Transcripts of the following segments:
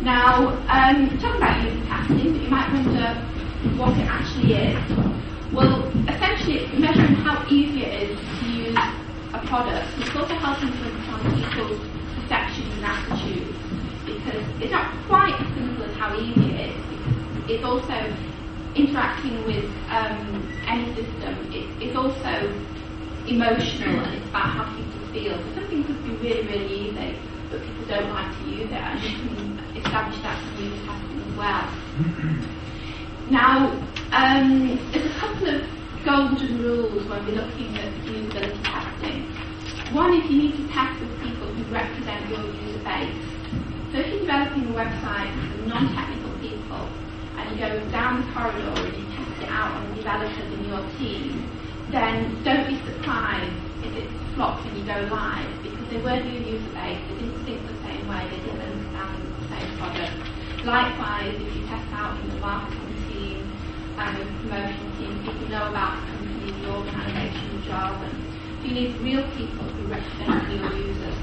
Now, talking about user testing, but you might wonder what it actually is. Well, essentially it's measuring how easy it is to use a product. It's also helping to understand people's perceptions and attitudes, because it's not quite as simple as how easy it is, because it's also interacting with any system. It's also emotional, and it's about how people feel. So something could be really, really easy, but people don't like to use it, and you can establish that from user testing as well. Now, there's a couple of golden rules when we're looking at usability testing. One is you need to test with people who represent your user base. So if you're developing a website with non-technical people, and you go down the corridor and you test it out on the developers in your team, then don't be surprised if it flops when you go live, because they weren't your user base, they didn't think the same way, they didn't understand the same product. Likewise, if you test out in the marketing team and the promotion team, people know about the company, the organisation, the job, and you need real people who represent your users.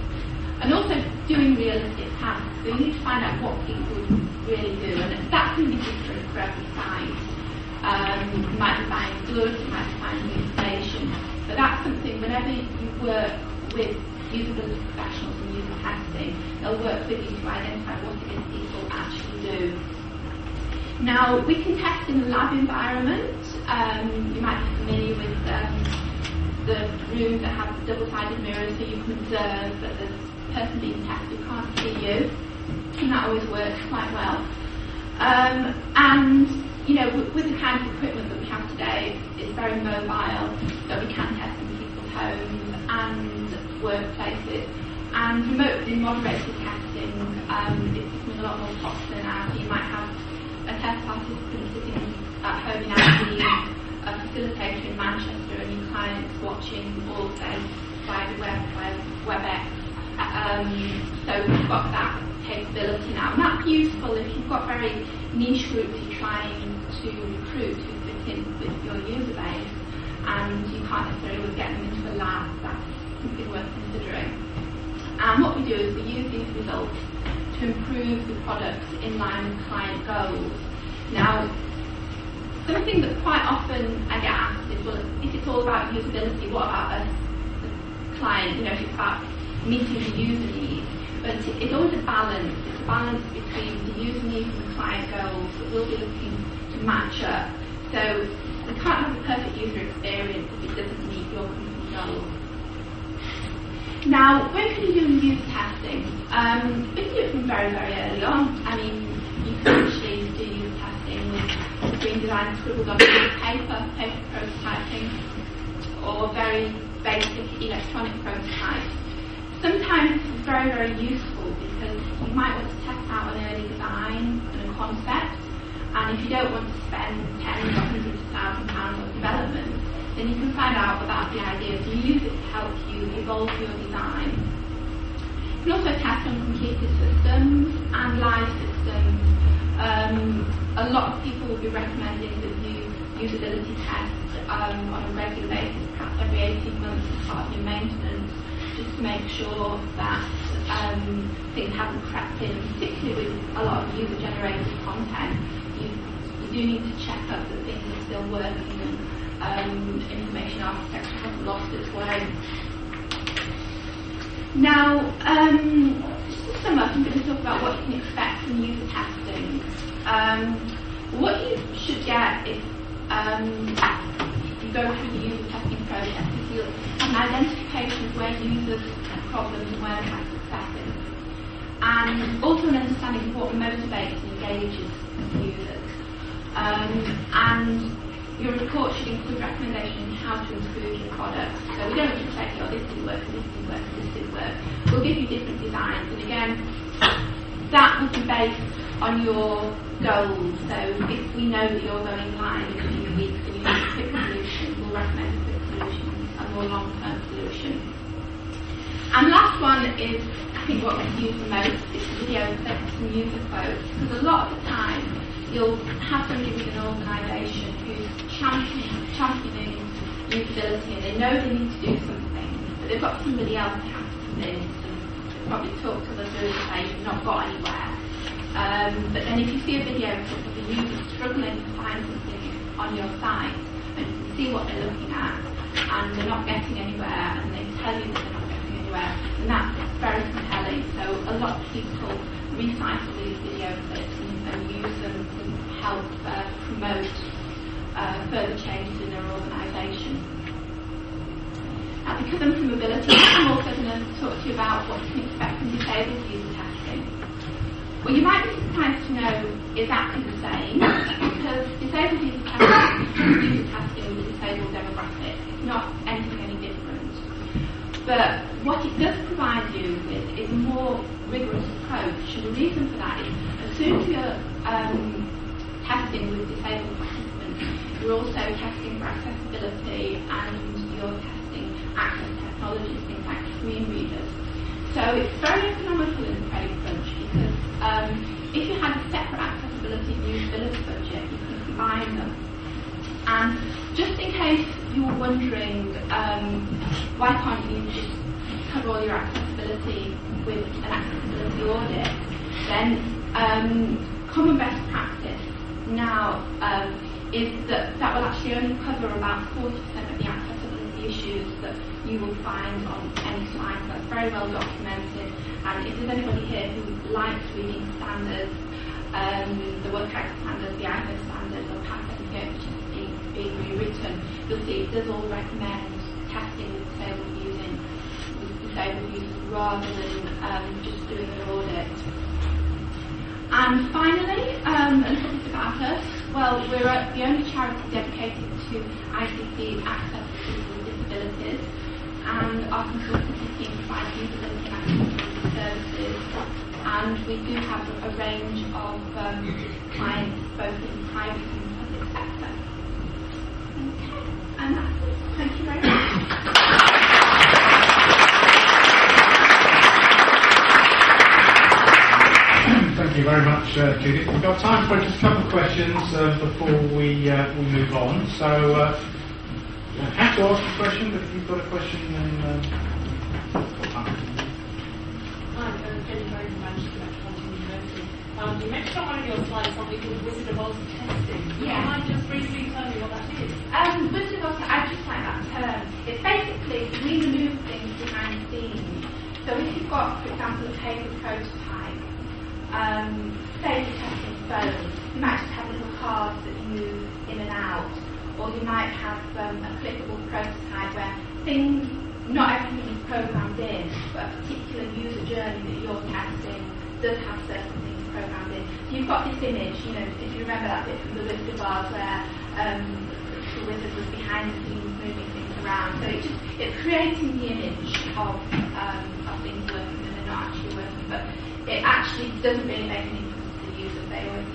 And also doing realistic tasks, so you need to find out what people really do, and that can be different for every site. You might be buying goods, you might be buying information, but that's something, whenever you work with usability professionals and user testing, they'll work with you to identify what it is people actually do. Now, we can test in a lab environment. You might be familiar with the rooms that have double-sided mirrors, so you can observe that there's a person being tested who can't see you, and that always works quite well. And you know, with the kind of equipment that we have today, it's very mobile, so we can test in people's homes and workplaces. And remotely moderated testing is becoming a lot more popular now. So you might have a test participant sitting at home in Aberdeen, a facilitator in Manchester, and your clients watching all day via the WebEx. So we've got that capability now, and that's useful if you've got very niche groups you're trying to recruit who fit in with your user base, and you can't necessarily get them into a lab. That's something worth considering. And what we do is we use these results to improve the products in line with client goals. Now, something that quite often I get asked is, well, if it's all about usability, what about the client? You know, if it's about meeting the user needs. But it's always a balance. It's a balance between the user needs and the client goals that we'll be looking to match up. So we can't have a perfect user experience if it doesn't meet your company goals. Now, when can you do user testing? We can do it from very, very early on. I mean, you can actually do user testing with screen design scribbled on a piece of paper prototyping, or very basic electronic prototypes. Sometimes it's very, very useful because you might want to test out an early design and a concept, and if you don't want to spend tens or hundreds of thousands of pounds on development, then you can find out about the ideas and use it to help you evolve your design. You can also test on completed systems and live systems. A lot of people will be recommending that you usability test on a regular basis, perhaps every 18 months as part of your maintenance, just to make sure that things haven't crept in, particularly with a lot of user-generated content. You do need to check up that things are still working and information architecture hasn't lost its way. Now, just to sum up, I'm going to talk about what you can expect from user testing. What you should get if you go through the user testing process is you'll have an identification of where users have problems and where they have successes, and also an understanding of what motivates and engages users. And your report should include recommendations on how to improve your product. So we don't just say, oh, this didn't work, this didn't work, this didn't work. We'll give you different designs, and again, that will be based on your goals. So if we know that you're going live in a few weeks and you need a quick solution, we'll recommend a quick solution, a more long-term solution. And the last one is, I think, what we use the most. It's video clips and user quotes, because a lot of the time you'll have somebody with an organisation who's championing usability, and they know they need to do something, but they've got somebody else to have to convince, and they'll probably talk to others and say, you've not got anywhere. But then if you see a video clip of a user struggling to find something on your site, and you can see what they're looking at, and they're not getting anywhere, and they tell you that they're not getting anywhere, then that's very compelling. So a lot of people recycle these video clips and use them to help promote further changes in their organisation. Now, because I'm from mobility, I'm also going to talk to you about what you can expect from disabled user testing. Well, you might be surprised to know exactly the same, because disabled user testing with a disabled demographic is not anything any different. But what it does provide you with is a more rigorous approach, and the reason for that is as soon as you're testing with disabled participants, you're also testing for accessibility and you're testing access technologies, things like screen readers. So it's very economical in the credit crunch because if you had a separate accessibility and usability budget, you can combine them. And just in case you were wondering why can't you just cover all your accessibility with an accessibility audit, then common best practice now is that will actually only cover about 40% of the accessibility issues that you will find on any slide. So that's very well documented. And if there's anybody here who likes reading standards, the World Correct standards, the ISO standards, or PAS 78, which is being rewritten, you'll see it does all recommend testing with disabled users rather than just doing an audit. And finally, a little bit about us. Well, we're the only charity dedicated to ICT access to people with disabilities, and our consultancy team provides usability and accessibility services, and we do have a range of clients both in private and public sector. Okay, and that's it. Thank you very much. Thank you very much, Judith. We've got time for just a couple of questions before we move on. So, you don't have to ask a question, but if you've got a question, then... Hi, Jenny very much from Metropolitan University. You mentioned on one of your slides something called Wizard of Oz testing. Yeah. Can I just briefly tell you what that is? Wizard of Oz, I just like that term. It's basically we remove things behind the scenes. So if you've got, for example, a paper prototype, say you're testing phones, you might just have little cards that you move in and out, or you might have a clickable prototype where things, not everything is programmed in, but a particular user journey that you're testing does have certain things programmed in. So you've got this image, you know, if you remember that bit from the Wizard of Oz where the wizard was behind the scenes moving things around. So it's creating the image of things working and they're not actually working, but it actually doesn't really make any difference to the user. They always